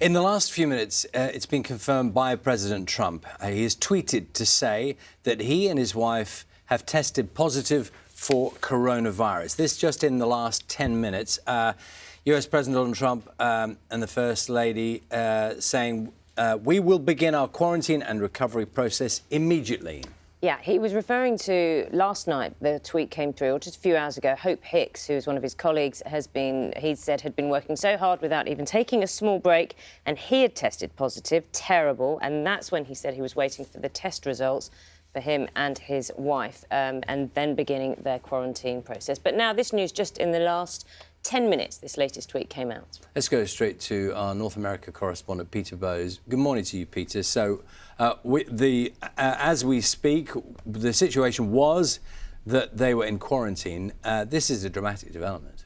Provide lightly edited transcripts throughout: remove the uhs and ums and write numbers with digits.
In the last few minutes, it's been confirmed by President Trump. He has tweeted to say that he and his wife have tested positive for coronavirus. This just in the last 10 minutes. US President Donald Trump and the First Lady saying, we will begin our quarantine and recovery process immediately. Yeah, he was referring to last night, the tweet came through, or just a few hours ago, Hope Hicks, who is one of his colleagues, he said had been working so hard without even taking a small break, and he had tested positive, terrible, and that's when he said he was waiting for the test results for him and his wife, and then beginning their quarantine process. But now this news just in the last 10 minutes, this latest tweet came out. Let's go straight to our North America correspondent, Peter Bowes. Good morning to you, Peter. So, as we speak, the situation was that they were in quarantine. This is a dramatic development.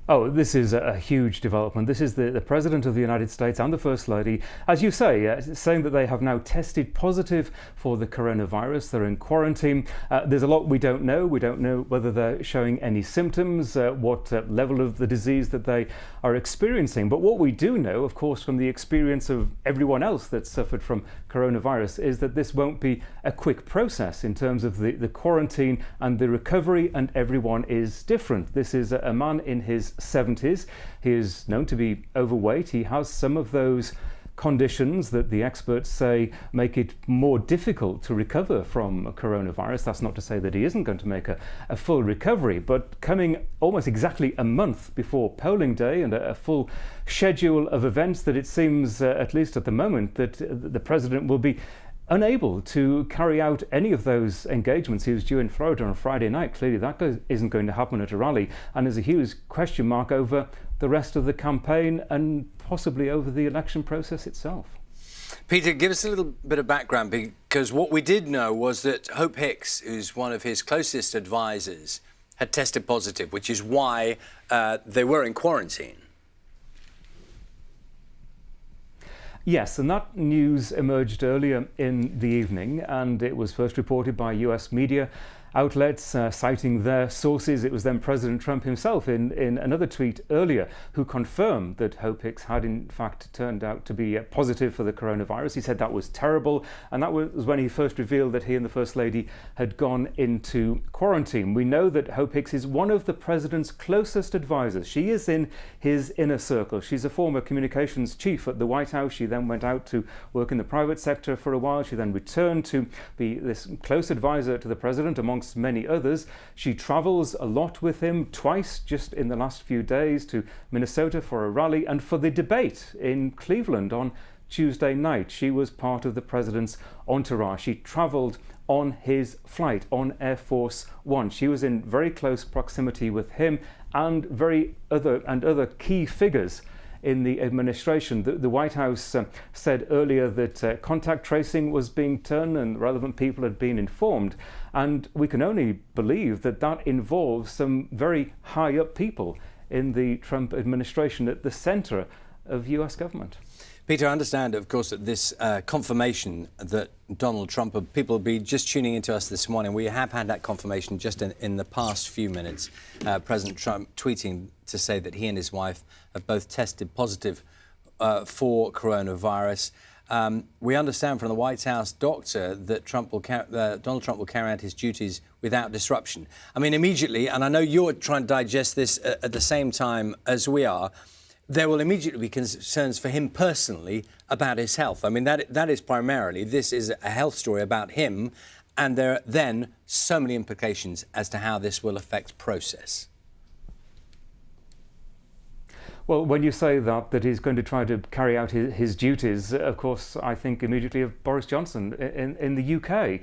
Oh, this is a huge development. This is the President of the United States and the First Lady, as you say, saying that they have now tested positive for the coronavirus. They're in quarantine. There's a lot we don't know. We don't know whether they're showing any symptoms, what level of the disease that they are experiencing. But what we do know, of course, from the experience of everyone else that's suffered from coronavirus, is that this won't be a quick process in terms of the quarantine and the recovery, and everyone is different. This is a man in his 70s. He is known to be overweight. He has some of those conditions that the experts say make it more difficult to recover from coronavirus. That's not to say that he isn't going to make a full recovery, but coming almost exactly a month before polling day and a full schedule of events that it seems, at least at the moment, that the president will be unable to carry out any of those engagements. He was due in Florida on Friday night. Clearly that isn't going to happen at a rally, and there's a huge question mark over the rest of the campaign and possibly over the election process itself. Peter, give us a little bit of background, because what we did know was that Hope Hicks, who's one of his closest advisors, had tested positive, which is why they were in quarantine. Yes, and that news emerged earlier in the evening, and it was first reported by US media outlets citing their sources. It was then President Trump himself in another tweet earlier who confirmed that Hope Hicks had in fact turned out to be positive for the coronavirus. He said that was terrible, and that was when he first revealed that he and the First Lady had gone into quarantine. We know that Hope Hicks is one of the president's closest advisors. She is in his inner circle. She's a former communications chief at the White House. She then went out to work in the private sector for a while. She then returned to be this close advisor to the president, among many others. She travels a lot with him, twice just in the last few days, to Minnesota for a rally and for the debate in Cleveland on Tuesday night. She was part of the president's entourage. She travelled on his flight on Air Force One. She was in very close proximity with him and other key figures in the administration. The White House said earlier that contact tracing was being done and relevant people had been informed. And we can only believe that that involves some very high up people in the Trump administration at the centre of US government. Peter, I understand, of course, that this confirmation that Donald Trump, people will be just tuning into us this morning. We have had that confirmation just in the past few minutes. President Trump tweeting to say that he and his wife have both tested positive for coronavirus. We understand from the White House doctor that Donald Trump will carry out his duties without disruption. I mean, immediately, and I know you're trying to digest this at the same time as we are, there will immediately be concerns for him personally about his health. I mean, that is primarily, this is a health story about him, and there are then so many implications as to how this will affect process. Well, when you say that he's going to try to carry out his duties, of course, I think immediately of Boris Johnson in the UK.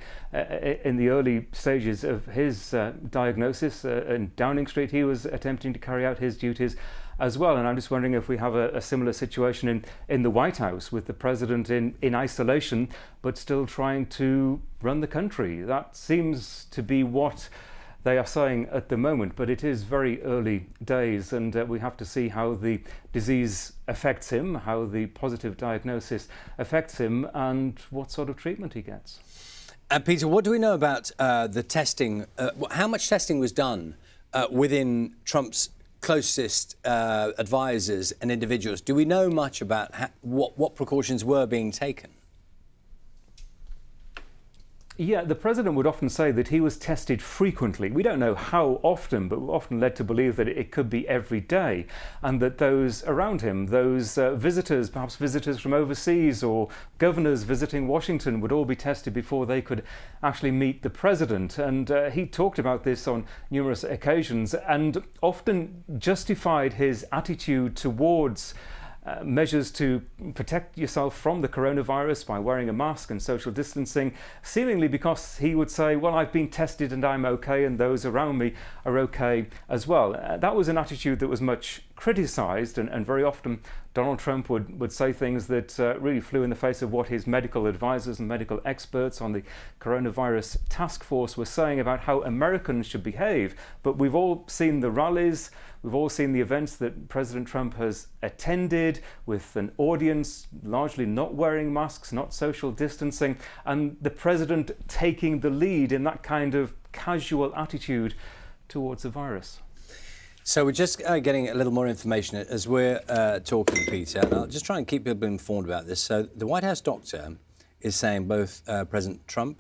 In the early stages of his diagnosis in Downing Street, he was attempting to carry out his duties as well. And I'm just wondering if we have a similar situation in the White House with the president in isolation, but still trying to run the country. That seems to be what they are saying at the moment, but it is very early days, and we have to see how the disease affects him, how the positive diagnosis affects him, and what sort of treatment he gets. Peter, what do we know about the testing? How much testing was done within Trump's closest advisors and individuals. Do we know much about what precautions were being taken? Yeah, the president would often say that he was tested frequently. We don't know how often, but we're often led to believe that it could be every day, and that those around him, those visitors, perhaps visitors from overseas or governors visiting Washington, would all be tested before they could actually meet the president. And he talked about this on numerous occasions and often justified his attitude towards measures to protect yourself from the coronavirus by wearing a mask and social distancing, seemingly because he would say, well, I've been tested and I'm okay, and those around me are okay as well. That was an attitude that was much criticised, and very often Donald Trump would say things that really flew in the face of what his medical advisors and medical experts on the coronavirus task force were saying about how Americans should behave. But we've all seen the rallies, we've all seen the events that President Trump has attended with an audience largely not wearing masks, not social distancing, and the president taking the lead in that kind of casual attitude towards the virus. So we're just getting a little more information as we're talking, Peter, and I'll just try and keep people informed about this. So the White House doctor is saying both President Trump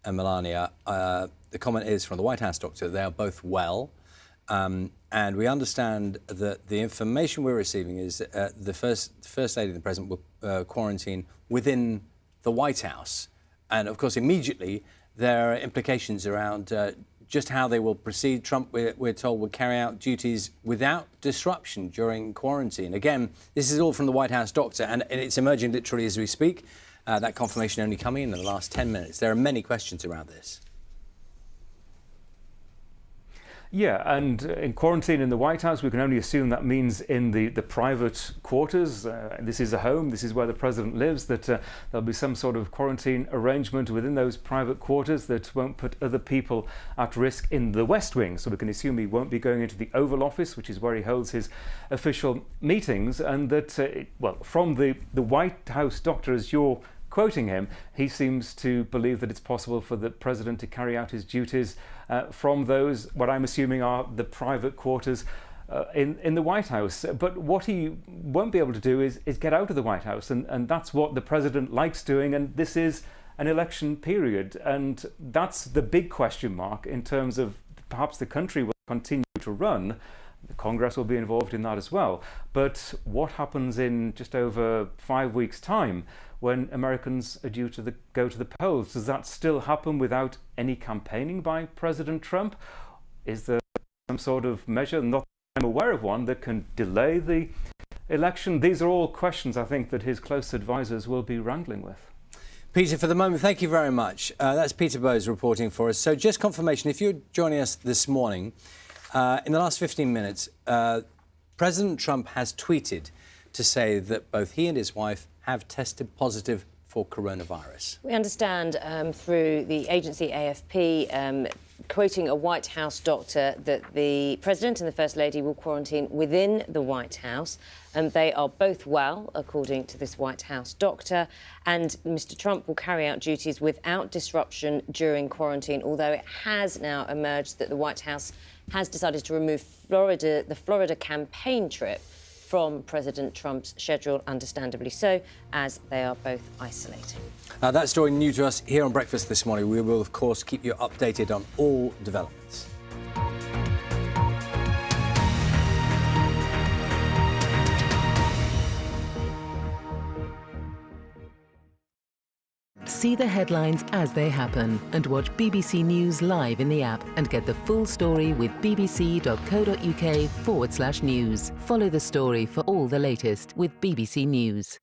and Melania, the comment is from the White House doctor, they are both well. And we understand that the information we're receiving is the First Lady and the President will quarantine within the White House. And of course, immediately there are implications around just how they will proceed. Trump, we're told, will carry out duties without disruption during quarantine. Again, this is all from the White House doctor, and it's emerging literally as we speak. That confirmation only coming in the last 10 minutes. There are many questions around this. Yeah, and in quarantine in the White House, we can only assume that means in the private quarters. This is a home, this is where the president lives, that there'll be some sort of quarantine arrangement within those private quarters that won't put other people at risk in the West Wing. So we can assume he won't be going into the Oval Office, which is where he holds his official meetings, and that, well, from the White House doctor, as you're quoting him, he seems to believe that it's possible for the president to carry out his duties from those, what I'm assuming are the private quarters in the White House. But what he won't be able to do is get out of the White House, and that's what the president likes doing, and this is an election period, and that's the big question mark in terms of perhaps the country will continue to run. The Congress will be involved in that as well. But what happens in just over 5 weeks' time when Americans are due to go to the polls? Does that still happen without any campaigning by President Trump? Is there some sort of measure, not that I'm aware of one, that can delay the election? These are all questions, I think, that his close advisors will be wrangling with. Peter, for the moment, thank you very much. That's Peter Bowes reporting for us. So just confirmation, if you're joining us this morning, in the last 15 minutes, President Trump has tweeted to say that both he and his wife have tested positive for coronavirus. We understand through the agency AFP, quoting a White House doctor, that the President and the First Lady will quarantine within the White House, and they are both well, according to this White House doctor, and Mr Trump will carry out duties without disruption during quarantine, although it has now emerged that the White House has decided to remove the Florida campaign trip from President Trump's schedule, understandably so, as they are both isolating. That story new to us here on Breakfast this morning. We will, of course, keep you updated on all developments. See the headlines as they happen and watch BBC News live in the app and get the full story with bbc.co.uk/news. Follow the story for all the latest with BBC News.